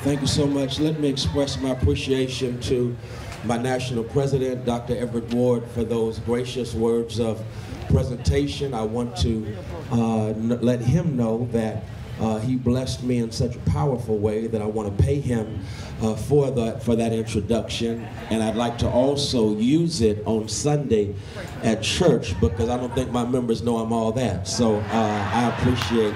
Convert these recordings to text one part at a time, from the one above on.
Thank you so much. Let me express my appreciation to my national president, Dr. Everett Ward, for those gracious words of presentation. I want to let him know that he blessed me in such a powerful way that I want to pay him for that introduction, and I'd like to also use it on Sunday at church because I don't think my members know I'm all that. So I appreciate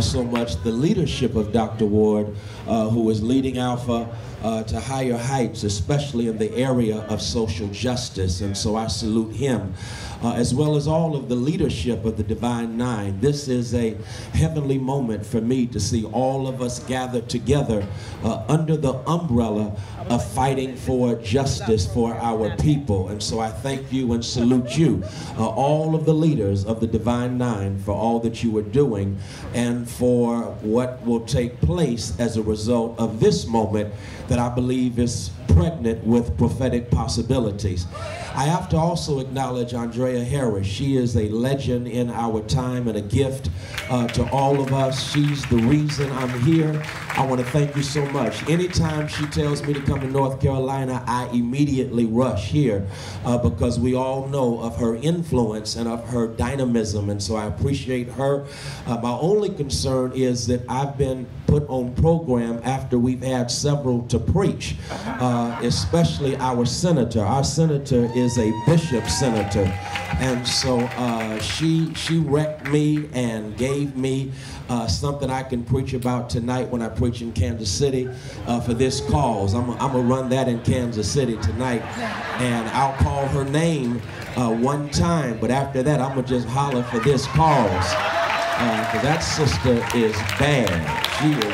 so much the leadership of Dr. Ward, who is leading Alpha to higher heights, especially in the area of social justice, and so I salute him. As well as all of the leadership of the Divine Nine. This is a heavenly moment for me to see all of us gathered together under the umbrella of fighting for justice for our people. And so I thank you and salute you, all of the leaders of the Divine Nine, for all that you are doing and for what will take place as a result of this moment that I believe is pregnant with prophetic possibilities. I have to also acknowledge Andrea Harris. She is a legend in our time and a gift to all of us. She's the reason I'm here. I want to thank you so much. Anytime she tells me to come to North Carolina, I immediately rush here because we all know of her influence and of her dynamism, and so I appreciate her. My only concern is that I've been put on program after we've had several to preach, especially our senator. Our senator is a bishop senator, and so she wrecked me and gave me something I can preach about tonight when I preach in Kansas City for this cause. I'm gonna run that in Kansas City tonight, and I'll call her name one time, but after that I'm gonna just holler for this cause, because that sister is bad. She is,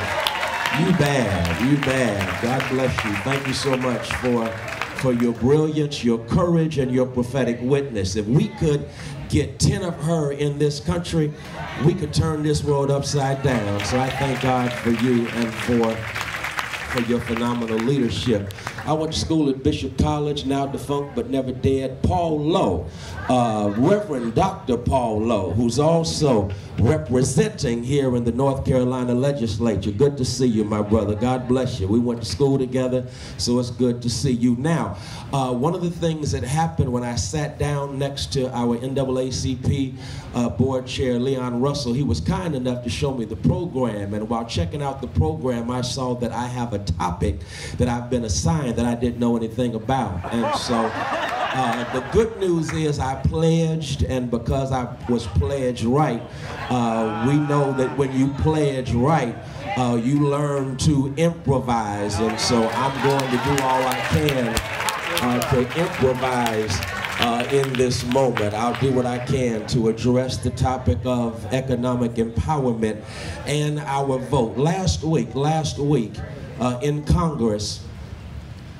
you bad. God bless you. Thank you so much for your brilliance, your courage, and your prophetic witness. If we could get 10 of her in this country, we could turn this world upside down. So I thank God for you and for your phenomenal leadership. I went to school at Bishop College, now defunct but never dead, Paul Lowe, Reverend Dr. Paul Lowe, who's also representing here in the North Carolina legislature. Good to see you, my brother. God bless you. We went to school together, so it's good to see you. Now, one of the things that happened when I sat down next to our NAACP board chair, Leon Russell, he was kind enough to show me the program, and while checking out the program, I saw that I have a topic that I've been assigned that I didn't know anything about. And so the good news is I pledged, and because I was pledged right, we know that when you pledge right, you learn to improvise, and so I'm going to do all I can to improvise in this moment. I'll do what I can to address the topic of economic empowerment and our vote. Last week in Congress,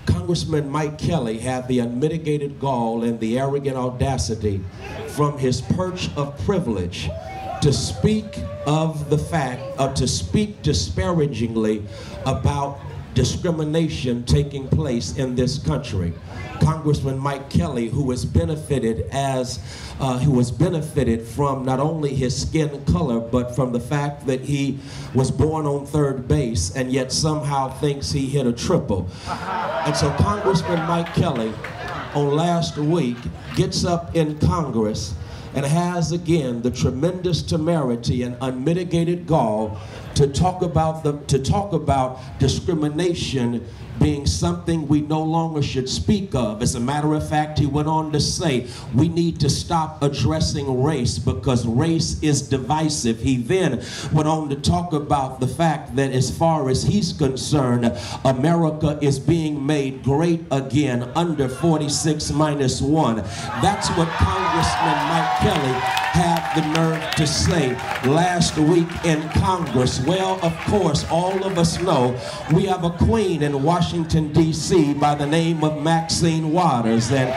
Congressman Mike Kelly had the unmitigated gall and the arrogant audacity from his perch of privilege to speak of the fact, to speak disparagingly about discrimination taking place in this country. Congressman Mike Kelly, who has benefited from not only his skin color, but from the fact that he was born on third base and yet somehow thinks he hit a triple. And so Congressman Mike Kelly, on last week, gets up in Congress and has again the tremendous temerity and unmitigated gall to talk about discrimination being something we no longer should speak of. As a matter of fact, he went on to say, we need to stop addressing race because race is divisive. He then went on to talk about the fact that as far as he's concerned, America is being made great again under 46-1. That's what Congressman Mike Kelly had the nerve to say last week in Congress. Well, of course, all of us know we have a queen in Washington, D.C. by the name of Maxine Waters, and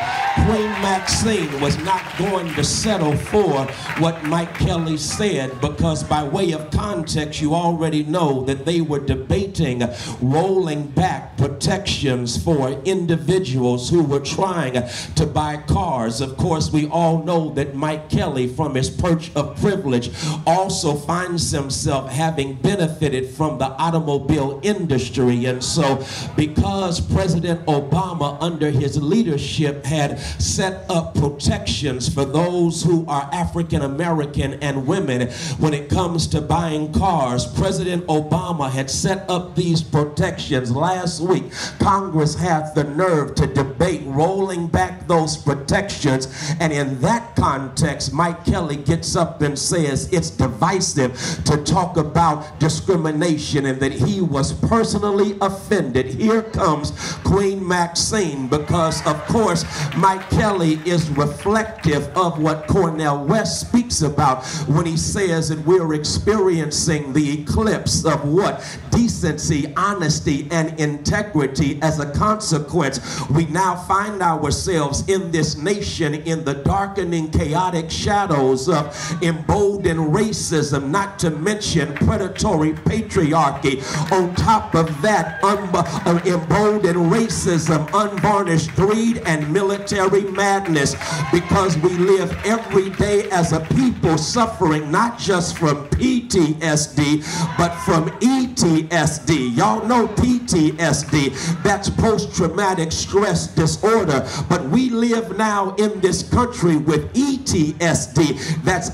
Queen Maxine was not going to settle for what Mike Kelly said, because by way of context, you already know that they were debating rolling back protections for individuals who were trying to buy cars. Of course, we all know that Mike Kelly, from his perch of privilege, also finds himself having benefited from the automobile industry. And so because President Obama, under his leadership, had set up protections for those who are African American and women when it comes to buying cars, President Obama had set up these protections. Last week, Congress had the nerve to debate rolling back those protections, and in that context, Mike Kelly gets up and says it's divisive to talk about discrimination and that he was personally offended. Here comes Queen Maxine, because of course Mike Kelly is reflective of what Cornel West speaks about when he says that we're experiencing the eclipse of what? Decency, honesty, and integrity. As a consequence, we now find ourselves in this nation in the darkening, chaotic shadows of emboldened racism, not to mention predatory patriarchy. On top of that, emboldened racism, unvarnished greed, and military madness, because we live every day as a people suffering not just from PTSD, but from ETSD. Y'all know PTSD. That's post-traumatic stress disorder. But we live now in this country with ETSD. That's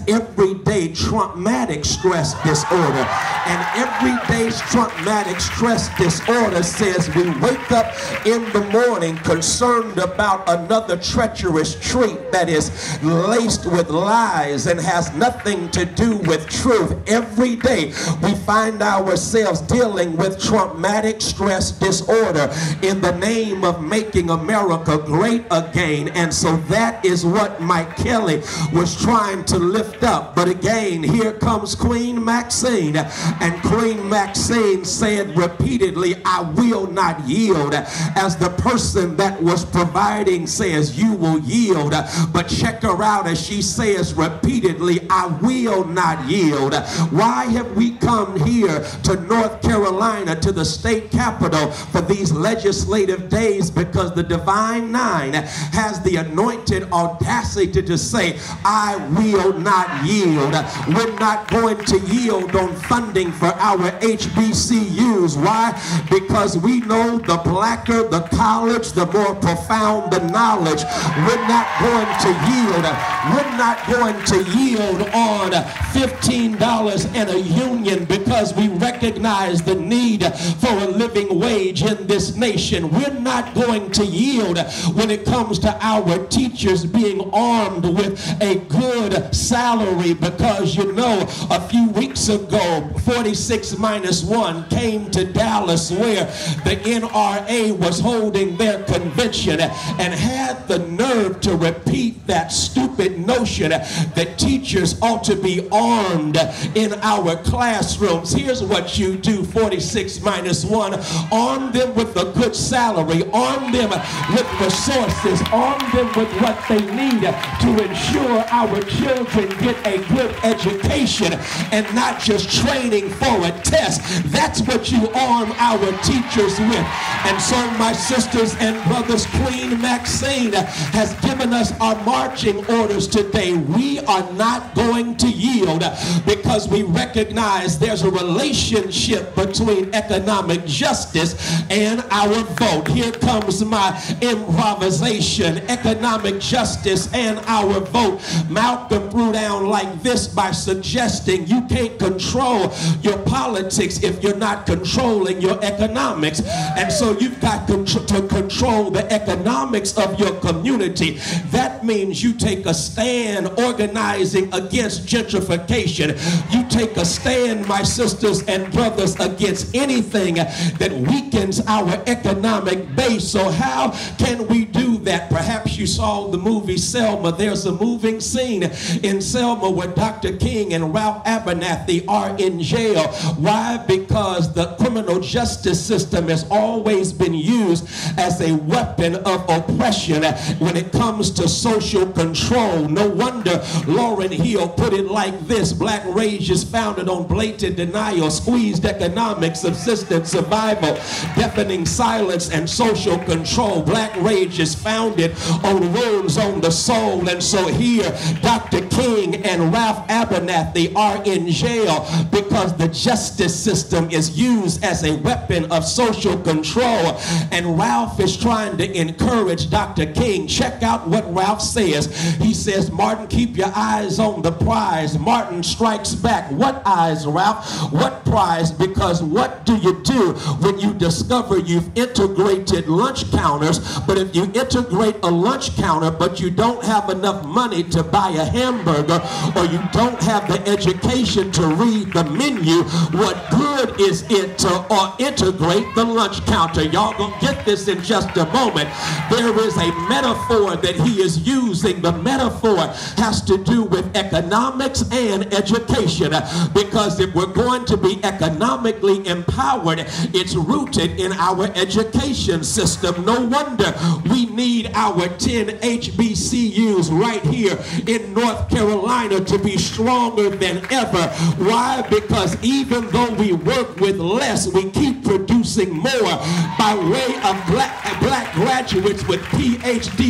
everyday traumatic stress disorder. And everyday traumatic stress disorder says we wake up in the morning concerned about another treacherous treat that is laced with lies and has nothing to do with truth. Every day we find ourselves dealing with traumatic stress disorder in the name of making America great again. And so that is what Mike Kelly was trying to lift up. But again, here comes Queen Maxine, and Queen Maxine said repeatedly, I will not yield. As the person that was providing says, you will yield. But check her out as she says repeatedly, I will not yield. Why have we come here to North Carolina, to the state capitol for these legislative days? Because the Divine Nine has the anointed audacity to say, I will not yield. We're not going to yield on funding for our HBCUs. Why? Because we know the blacker the college, the more profound the knowledge. We're not going to yield. We're not going to yield on $15 and a union, because we recognize the need for a living wage in this nation. We're not going to yield when it comes to our teachers being armed with a good salary, because you know a few weeks ago 46 minus 1 came to Dallas where the NRA was holding their convention and had the nerve to repeat that stupid notion that teachers ought to be armed in our classrooms. Here's what you do, 46 minus 1. Arm them with a good salary. Arm them with resources. Arm them with what they need to ensure our children get a good education and not just training for a test. That's what you arm our teachers with. And so, my sisters and brothers, Queen Maxine has given us our marching orders today. We are not going to yield, because we recognize there's a relationship between economic justice and our vote. Here comes my improvisation. Economic justice and our vote. Malcolm threw down like this by suggesting you can't control your politics if you're not controlling your economics. And so you've got to control the economics of your community. That means you take a stand organizing against gentrification. You take a stand, my sisters and brothers, against anything that weakens our economic base. So how can we do that? Perhaps you saw the movie Selma. There's a moving scene in Selma where Dr. King and Ralph Abernathy are in jail. Why? Because the criminal justice system has always been used as a weapon of oppression when it comes to social control. No wonder Lauryn Hill put it like this: Black rage is founded on blatant denial, squeezed economics, subsistence, survival. survival, deafening silence, and social control. Black rage is founded on wounds on the soul. And so here, Dr. King and Ralph Abernathy are in jail because the justice system is used as a weapon of social control. And Ralph is trying to encourage Dr. King. Check out what Ralph says. He says, Martin, keep your eyes on the prize. Martin strikes back. What eyes, Ralph? What prize? Because what do you do when you discover you've integrated lunch counters? But if you integrate a lunch counter, but you don't have enough money to buy a hamburger, or you don't have the education to read the menu, what good is it to integrate the lunch counter? Y'all gonna get this in just a moment. There is a metaphor that he is using. The metaphor has to do with economics and education, because if we're going to be economically empowered, it's rooted in our education system. No wonder we need our 10 HBCUs right here in North Carolina to be stronger than ever. Why? Because even though we work with less, we keep producing more by way of black graduates with PhDs.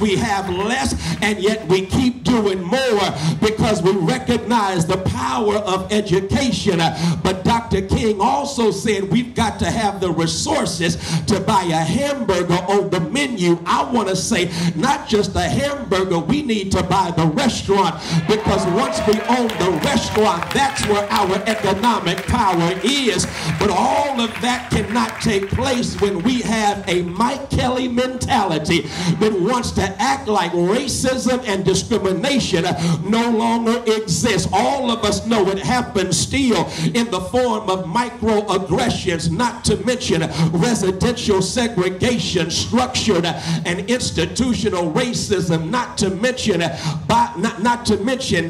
We have less, and yet we keep doing more because we recognize the power of education. But Dr. King also said we've got to have the resources to buy a hamburger on the menu. I want to say not just a hamburger, we need to buy the restaurant, because once we own the restaurant, that's where our economic power is. But all of that cannot take place when we have a Mike Kelly mentality that wants to act like racism and discrimination no longer exists. All of us know it happens still in the form of microaggressions, not to mention residential segregation, structured and institutional racism, not to mention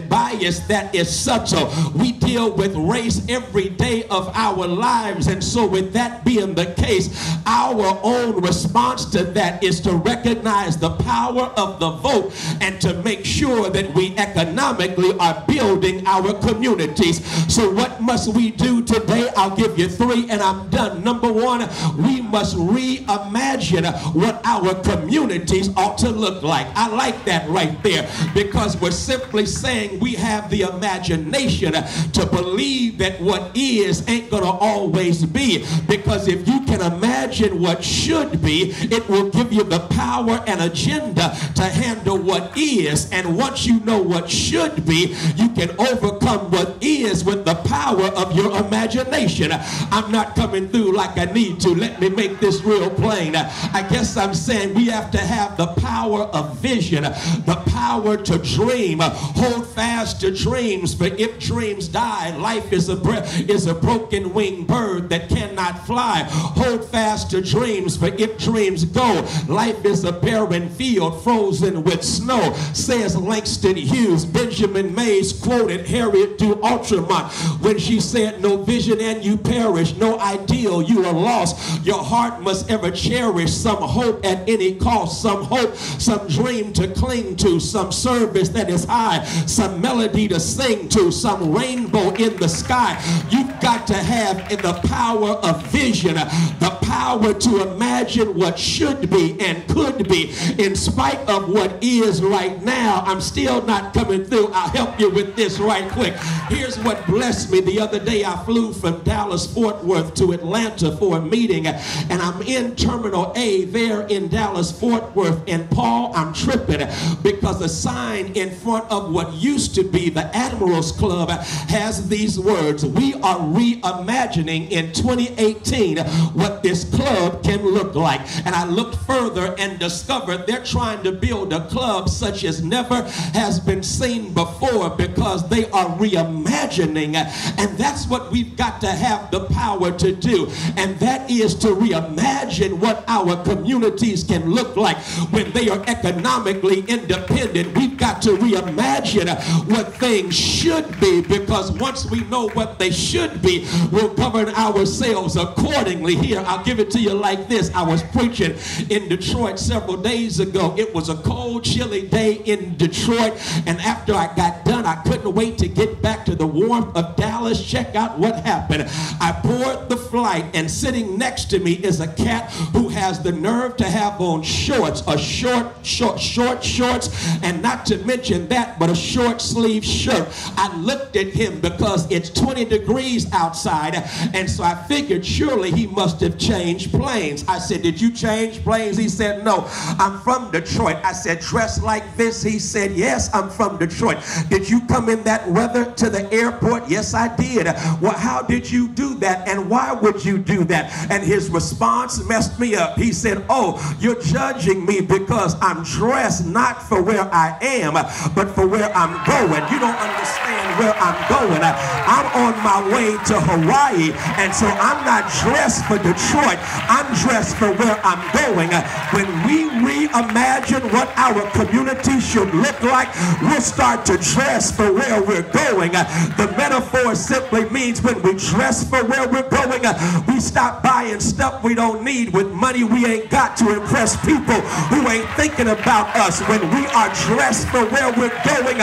bias that is subtle. We deal with race every day of our lives, and so with that being the case, our own response to that is to recognize the power of the vote and to make sure that we economically are building our communities. So what must we do today? I'll give you three and I'm done. Number one, we must reimagine what our communities ought to look like. I like that right there, because we're simply saying we have the imagination to believe that what is ain't gonna always be, because if you can imagine what should be, it will give you the power and agenda to handle what is. And once you know what should be, you can overcome what is with the power of your imagination. I'm not coming through like I need to. Let me make this real plain. I guess I'm saying we have to have the power of vision, the power to dream. Hold fast to dreams, for if dreams die, life is a broken winged bird that cannot fly. Hold fast to dreams, for if dreams go, life is a barren field frozen with snow, says Langston Hughes. Benjamin Mays quoted Harriet Du Ultramont when she said, no vision and you perish, no ideal you are lost. Your heart must ever cherish some hope at any cost, some hope, some dream to cling to, some service that is high, some melody to sing to, some rainbow in the sky. You've got to have the power of vision, the power to imagine what should be and could be. In spite of what is right now, I'm still not coming through. I'll help you with this right quick. Here's what blessed me. The other day I flew from Dallas-Fort Worth to Atlanta for a meeting, and I'm in Terminal A there in Dallas-Fort Worth, and Paul, I'm tripping because a sign in front of what used to be the Admirals Club has these words: we are reimagining in 2018 what this club can look like. And I looked further and discovered they're trying to build a club such as never has been seen before, because they are reimagining. And that's what we've got to have the power to do, and that is to reimagine what our communities can look like when they are economically independent. We've got to reimagine what things should be, because once we know what they should be, we'll govern ourselves accordingly. Here, I'll give it to you like this. I was preaching in Detroit several days ago. It was a cold, chilly day in Detroit, and after I got done 9, I couldn't wait to get back to the warmth of Dallas. Check out what happened. I board the flight, and sitting next to me is a cat who has the nerve to have on shorts, short shorts, and not to mention that, but a short sleeve shirt. I looked at him because it's 20 degrees outside, and so I figured surely he must have changed planes. I said, did you change planes? He said, no, I'm from Detroit. I said, dressed like this? He said, yes, I'm from Detroit. Did you come in that weather to the airport? Yes, I did. Well, how did you do that, and why would you do that? And his response messed me up. He said, oh, you're judging me because I'm dressed not for where I am, but for where I'm going. You don't understand where I'm going. I'm on my way to Hawaii, and so I'm not dressed for Detroit. I'm dressed for where I'm going. When we reimagine what our community should look like, we'll start to dress for where we're going. The metaphor simply means when we dress for where we're going, we stop buying stuff we don't need with money we ain't got to impress people who ain't thinking about us. When we are dressed for where we're going,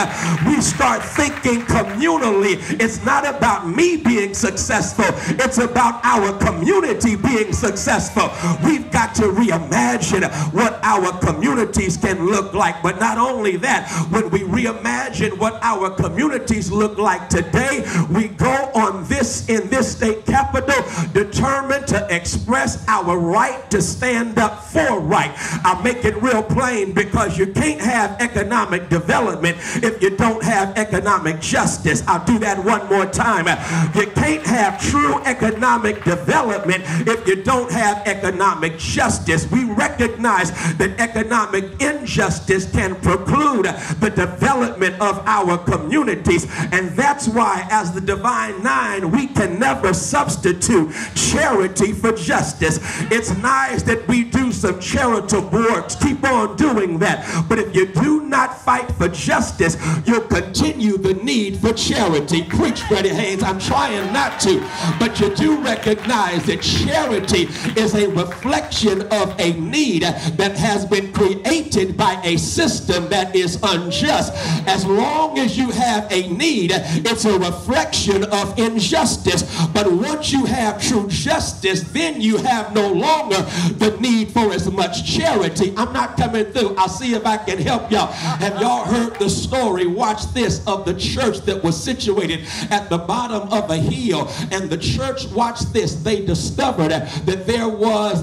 we start thinking communally. It's not about me being successful. It's about our community being successful. We've got to reimagine what our communities can look like. But not only that, when we reimagine what our communities look like today, we go on this in this state capitol determined to express our right to stand up for right. I'll make it real plain, because you can't have economic development if you don't have economic justice. I'll do that one more time. You can't have true economic development if you don't have economic justice. We recognize that economic injustice can preclude the development of our communities, and that's why as the Divine Nine we can never substitute charity for justice. It's nice that we do some charitable works. Keep on doing that. But if you do not fight for justice, you'll continue the need for charity. Preach, Freddie Haynes. I'm trying not to, but you do recognize that charity is a reflection of a need that has been created by a system that is unjust. As long as you have a need, it's a reflection of injustice. But once you have true justice, then you have no longer the need for as much charity. I'm not coming through. I'll see if I can help y'all. Have y'all heard the story? Watch this, of the church that was situated at the bottom of a hill. And the church, watch this, they discovered that there was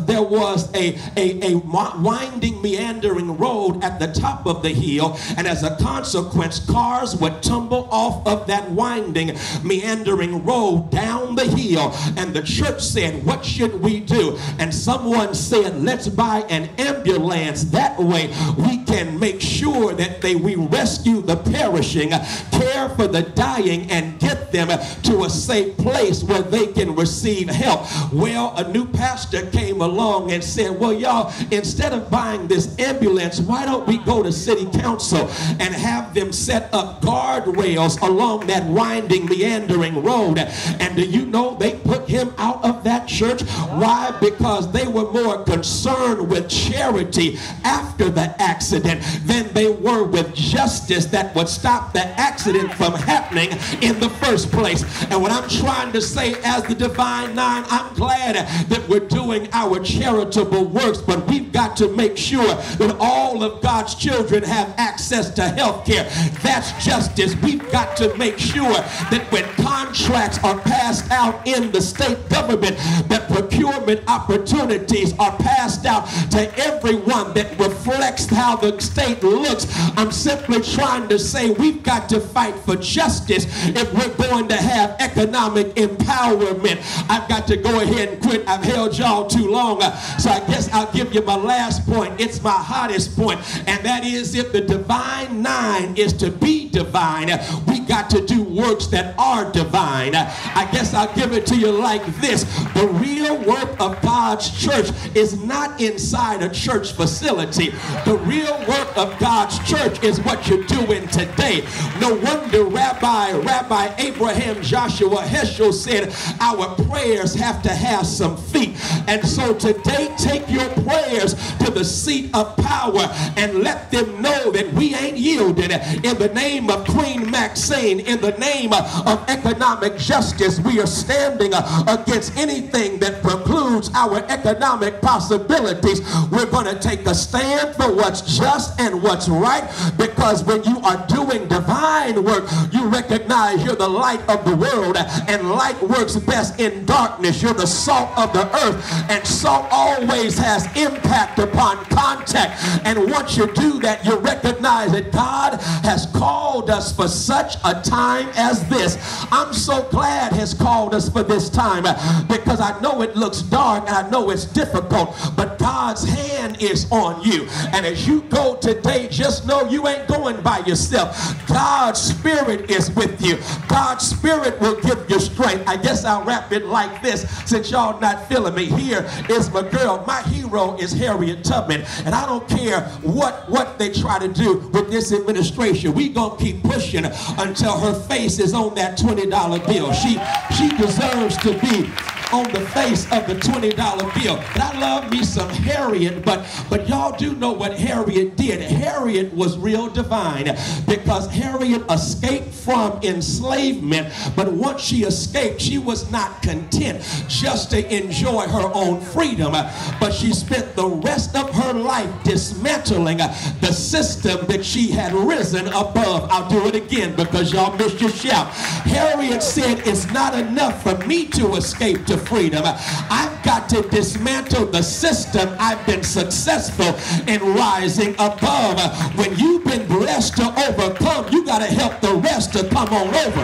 a winding, meandering road at the top of the hill. And as a consequence, cars would tumble off of that winding, meandering road down the hill. And the church said, what should we do? And someone said, let's buy an ambulance. That way we can make sure that we rescue the perishing, care for the dying, and get them to a safe place where they can receive help. Well, a new pastor came along and said, well, y'all, instead of buying this ambulance, why don't we go to city council and have them set up guardrails along that winding, meandering road? And do you know they put him out of that church? Why? Because they were more concerned with charity after the accident than they were with justice that would stop the accident from happening in the first place. And what I'm trying to say, as the Divine Nine, I'm glad that we're doing our charitable works, but we've got to make sure that all of God's children have access to health care. That's justice. We've got to make sure that when contracts are passed out in the state government, that procurement opportunities are passed out to everyone that reflects how the state looks. I'm simply trying to say we've got to fight for justice if we're going to have economic empowerment. I've got to go ahead and quit. I've held y'all too long, so I guess I'll give you my last point. It's my hottest point, and that is, if the Divine Nine is to be divine, we got to do works that are divine. I guess I'll give it to you like this. The real real work of God's church is not inside a church facility. The real work of God's church is what you're doing today. No wonder Rabbi Abraham Joshua Heschel said our prayers have to have some feet. And so today, take your prayers to the seat of power and let them know that we ain't yielded. In the name of Queen Maxine, in the name of economic justice, we are standing against anything that precludes our economic possibilities. We're going to take a stand for what's just and what's right, because when you are doing divine work, you recognize you're the light of the world, and light works best in darkness. You're the salt of the earth, and salt always has impact upon contact. And once you do that, you recognize that God has called us for such a time as this. I'm so glad He's called us for this time, because I know it looks dark and I know it's difficult, but God's hand is on you. And as you go today, just know you ain't going by yourself. God's Spirit is with you. God's Spirit will give you strength. I guess I'll wrap it like this, since y'all not feeling me. Here is my girl. My hero is Harriet Tubman, and I don't care what they try to do with this administration. We gonna keep pushing until her face is on that $20 bill. She deserves to be on the face of the $20 bill. But I love me some Harriet, but y'all do know what Harriet did. Harriet was real divine, because Harriet escaped from enslavement, but once she escaped, she was not content just to enjoy her own freedom, but she spent the rest of her life dismantling the system that she had risen above. I'll do it again because y'all missed your shout. Harriet said, it's not enough for me to escape to freedom. I've got to dismantle the system I've been successful in rising above. When you've been blessed to overcome, you got to help the rest to come on over.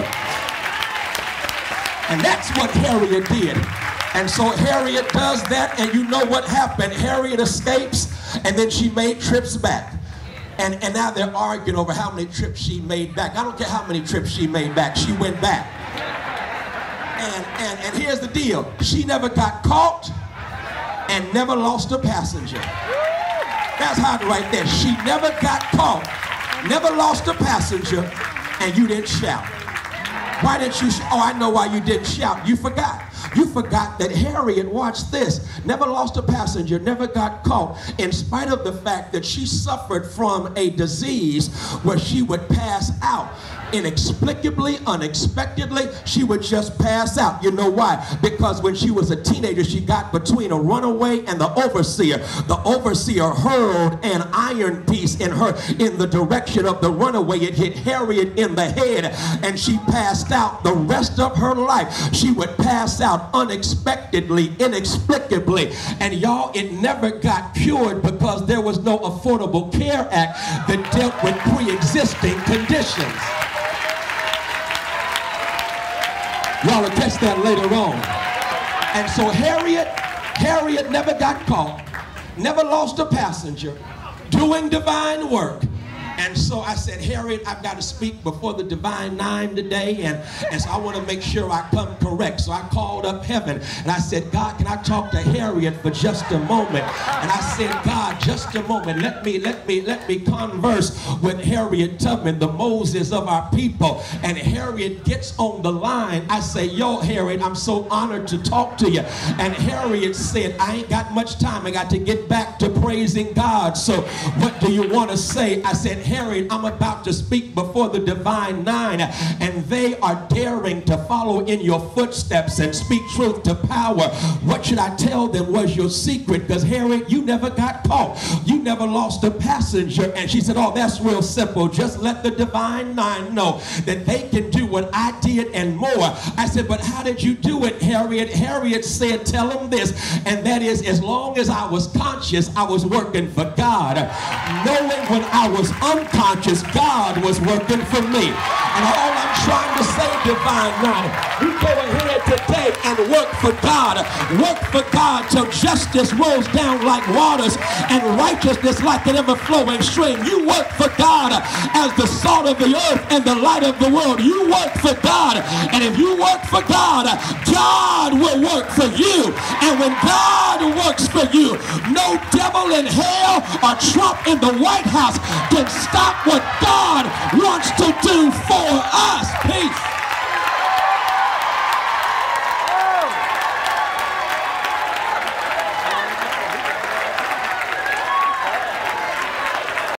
And that's what Harriet did. And so Harriet does that, and you know what happened. Harriet escapes, and then she made trips back. And now they're arguing over how many trips she made back. I don't care how many trips she made back. She went back. And here's the deal. She never got caught and never lost a passenger. That's hard right there. She never got caught, never lost a passenger, and you didn't shout. Why didn't you shout? Oh, I know why you didn't shout. You forgot. You forgot that Harriet, watch this, never lost a passenger, never got caught, in spite of the fact that she suffered from a disease where she would pass out. Inexplicably, unexpectedly, she would just pass out. You know why? Because when she was a teenager, she got between a runaway and the overseer. The overseer hurled an iron piece in the direction of the runaway. It hit Harriet in the head, and she passed out. The rest of her life, she would pass out unexpectedly, inexplicably. And y'all, it never got cured because there was no Affordable Care Act that dealt with pre-existing conditions. Y'all will catch that later on. And so Harriet never got caught, never lost a passenger, doing divine work. And so I said, Harriet, I've got to speak before the Divine Nine today, and so I want to make sure I come correct. So I called up heaven, and I said, God, can I talk to Harriet for just a moment? And I said, God, just a moment. Let me converse with Harriet Tubman, the Moses of our people. And Harriet gets on the line. I say, yo, Harriet, I'm so honored to talk to you. And Harriet said, I ain't got much time. I got to get back to praising God. So what do you want to say? I said, Harriet, I'm about to speak before the Divine Nine, and they are daring to follow in your footsteps and speak truth to power. What should I tell them was your secret? Because Harriet, you never got caught. You never lost a passenger. And she said, oh, that's real simple. Just let the Divine Nine know that they can do what I did and more. I said, but how did you do it, Harriet? Harriet said, tell them this, and that is, as long as I was conscious, I was working for God. Knowing when I was unconscious, God was working for me. And all I'm trying to say, Divine Nine, you go ahead today and work for God. Work for God till justice rolls down like waters and righteousness like an ever-flowing stream. You work for God as the salt of the earth and the light of the world. You work for God, and if you work for God, God will work for you. And when God works for you, no devil in hell or Trump in the White House can stop what God wants to do for us. Peace.